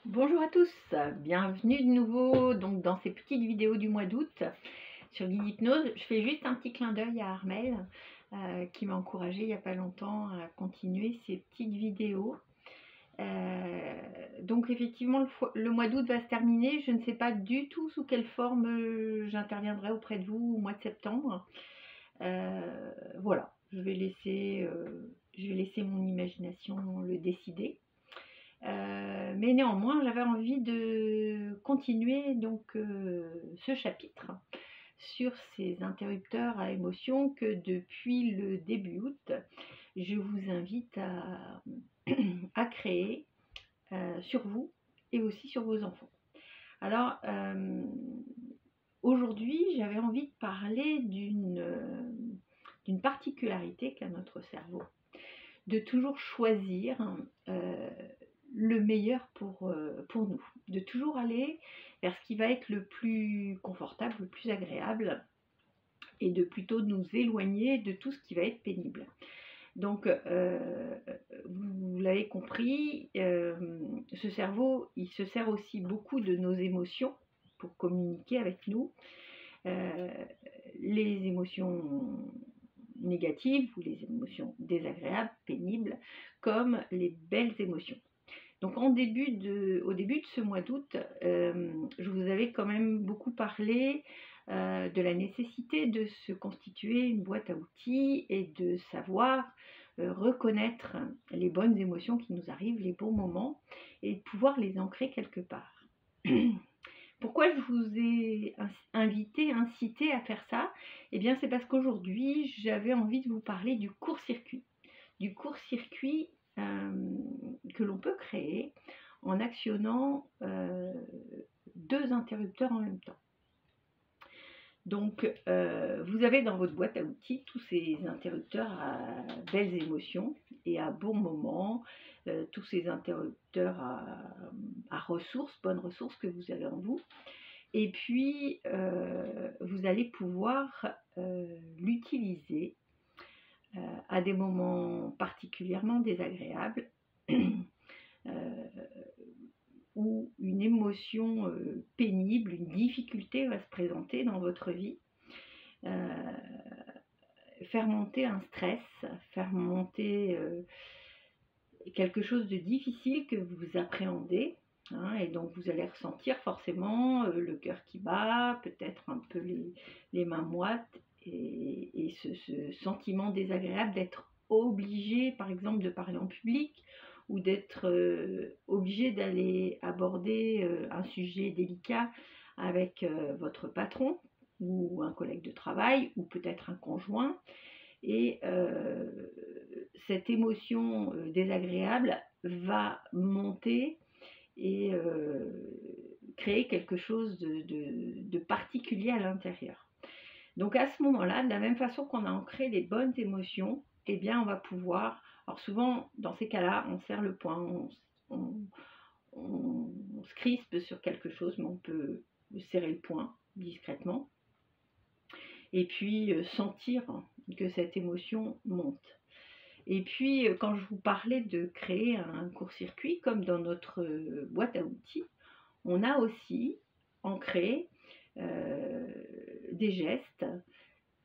Bonjour à tous, bienvenue de nouveau donc dans ces petites vidéos du mois d'août sur Guide Hypnose. Je fais juste un petit clin d'œil à Armel qui m'a encouragé il n'y a pas longtemps à continuer ces petites vidéos. Donc effectivement le mois d'août va se terminer, je ne sais pas du tout sous quelle forme j'interviendrai auprès de vous au mois de septembre. Voilà, je vais laisser mon imagination le décider. Mais néanmoins, j'avais envie de continuer donc ce chapitre sur ces interrupteurs à émotions que depuis le début août, je vous invite à créer sur vous et aussi sur vos enfants. Alors, aujourd'hui, j'avais envie de parler d'une particularité qu'a notre cerveau, de toujours choisir le meilleur pour nous, de toujours aller vers ce qui va être le plus confortable, le plus agréable, et de plutôt nous éloigner de tout ce qui va être pénible. Donc, vous l'avez compris, ce cerveau, il se sert aussi beaucoup de nos émotions pour communiquer avec nous. Les émotions négatives ou les émotions désagréables, pénibles, comme les belles émotions. Donc au début de ce mois d'août, je vous avais quand même beaucoup parlé de la nécessité de se constituer une boîte à outils et de savoir reconnaître les bonnes émotions qui nous arrivent, les bons moments, et de pouvoir les ancrer quelque part. Pourquoi je vous ai incité à faire ça? Eh bien, c'est parce qu'aujourd'hui, j'avais envie de vous parler du court-circuit. Du court-circuit que l'on peut créer en actionnant deux interrupteurs en même temps. Donc, vous avez dans votre boîte à outils tous ces interrupteurs à belles émotions et à bons moments, tous ces interrupteurs à ressources, bonnes ressources que vous avez en vous. Et puis, vous allez pouvoir l'utiliser à des moments particulièrement désagréables où une émotion pénible, une difficulté va se présenter dans votre vie. Faire monter un stress, faire monter quelque chose de difficile que vous appréhendez, hein, et donc vous allez ressentir forcément le cœur qui bat, peut-être un peu les mains moites, et ce sentiment désagréable d'être obligé, par exemple, de parler en public, ou d'être obligé d'aller aborder un sujet délicat avec votre patron, ou un collègue de travail, ou peut-être un conjoint. Et cette émotion désagréable va monter et créer quelque chose de particulier à l'intérieur. Donc à ce moment-là, de la même façon qu'on a ancré les bonnes émotions, eh bien on va pouvoir, alors souvent dans ces cas-là, on serre le poing, on se crispe sur quelque chose, mais on peut serrer le poing discrètement et puis sentir que cette émotion monte. Et puis quand je vous parlais de créer un court-circuit, comme dans notre boîte à outils, on a aussi ancré des gestes,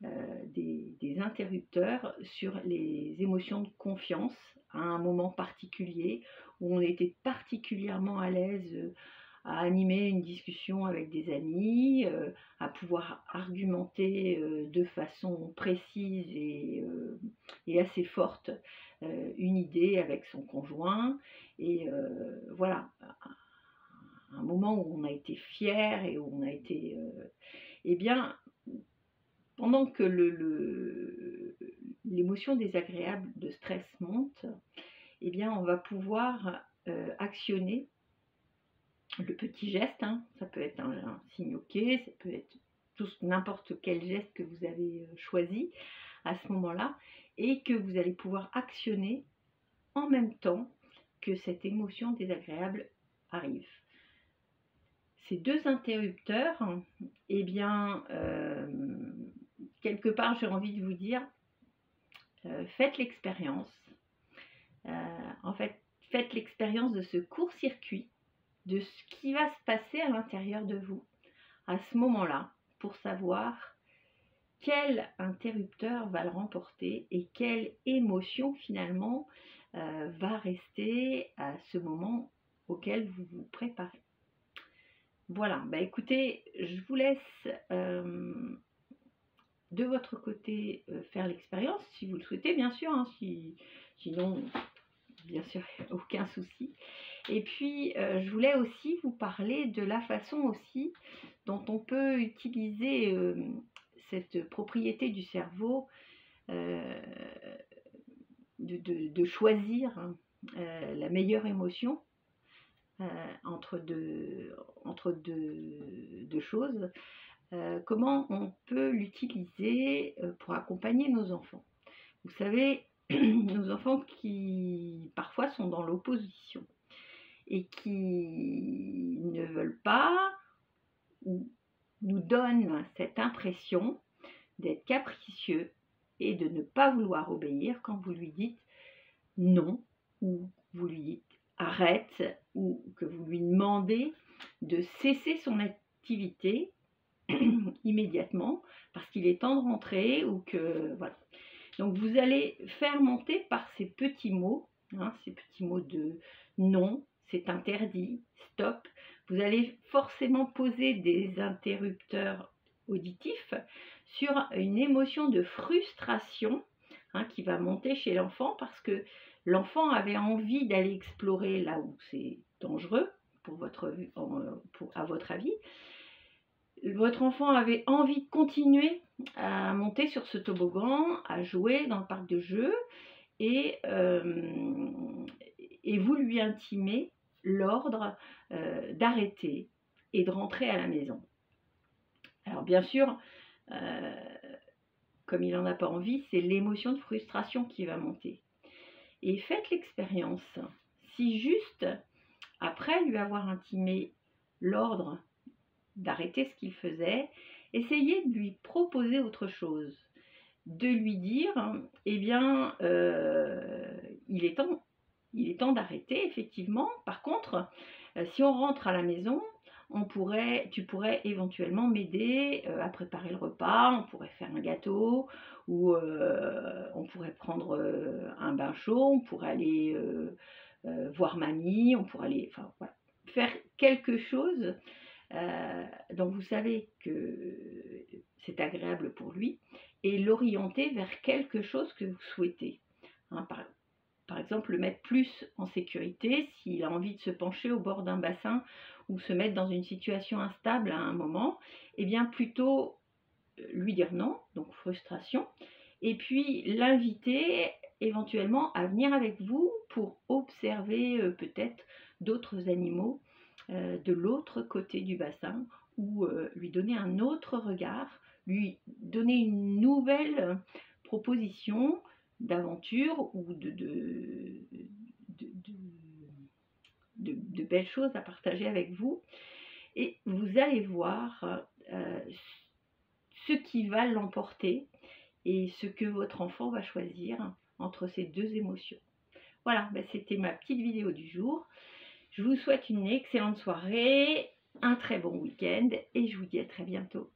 des interrupteurs sur les émotions de confiance à un moment particulier où on était particulièrement à l'aise à animer une discussion avec des amis, à pouvoir argumenter de façon précise et assez forte une idée avec son conjoint. Et voilà, un moment où on a été fier et où on a été... eh bien, pendant que l'émotion désagréable de stress monte, eh bien, on va pouvoir actionner le petit geste, hein, ça peut être un signe OK, ça peut être n'importe quel geste que vous avez choisi à ce moment-là et que vous allez pouvoir actionner en même temps que cette émotion désagréable arrive. Ces deux interrupteurs, eh bien, quelque part, j'ai envie de vous dire, faites l'expérience. En fait, faites l'expérience de ce court-circuit de ce qui va se passer à l'intérieur de vous à ce moment-là pour savoir quel interrupteur va le remporter et quelle émotion finalement va rester à ce moment auquel vous vous préparez. Voilà, bah écoutez, je vous laisse de votre côté faire l'expérience, si vous le souhaitez bien sûr, hein, sinon bien sûr aucun souci. Et puis je voulais aussi vous parler de la façon aussi dont on peut utiliser cette propriété du cerveau de choisir la meilleure émotion entre deux choses. Comment on peut l'utiliser pour accompagner nos enfants. Vous savez, nos enfants qui parfois sont dans l'opposition et qui ne veulent pas ou nous donnent cette impression d'être capricieux et de ne pas vouloir obéir quand vous lui dites non ou vous lui dites arrête ou que vous lui demandez de cesser son activité immédiatement parce qu'il est temps de rentrer ou que voilà. Donc vous allez faire monter par ces petits mots, hein, ces petits mots de non, c'est interdit, stop. Vous allez forcément poser des interrupteurs auditifs sur une émotion de frustration hein, qui va monter chez l'enfant parce que l'enfant avait envie d'aller explorer là où c'est dangereux à votre avis. Votre enfant avait envie de continuer à monter sur ce toboggan, à jouer dans le parc de jeux, et vous lui intimez l'ordre d'arrêter et de rentrer à la maison. Alors bien sûr, comme il n'en a pas envie, c'est l'émotion de frustration qui va monter. Et faites l'expérience. Si juste, après lui avoir intimé l'ordre d'arrêter ce qu'il faisait, essayez de lui proposer autre chose, de lui dire, eh bien, il est temps d'arrêter, effectivement. Par contre, si on rentre à la maison, tu pourrais éventuellement m'aider à préparer le repas, on pourrait faire un gâteau, ou on pourrait prendre un bain chaud, on pourrait aller voir mamie, on pourrait aller, enfin voilà, faire quelque chose donc vous savez que c'est agréable pour lui et l'orienter vers quelque chose que vous souhaitez. Hein, par exemple, le mettre plus en sécurité s'il a envie de se pencher au bord d'un bassin ou se mettre dans une situation instable à un moment, et bien plutôt lui dire non, donc frustration, et puis l'inviter éventuellement à venir avec vous pour observer peut-être d'autres animaux de l'autre côté du bassin ou lui donner un autre regard, lui donner une nouvelle proposition d'aventure ou de belles choses à partager avec vous. Et vous allez voir ce qui va l'emporter et ce que votre enfant va choisir entre ces deux émotions. Voilà, c'était ma petite vidéo du jour. Je vous souhaite une excellente soirée, un très bon week-end et je vous dis à très bientôt.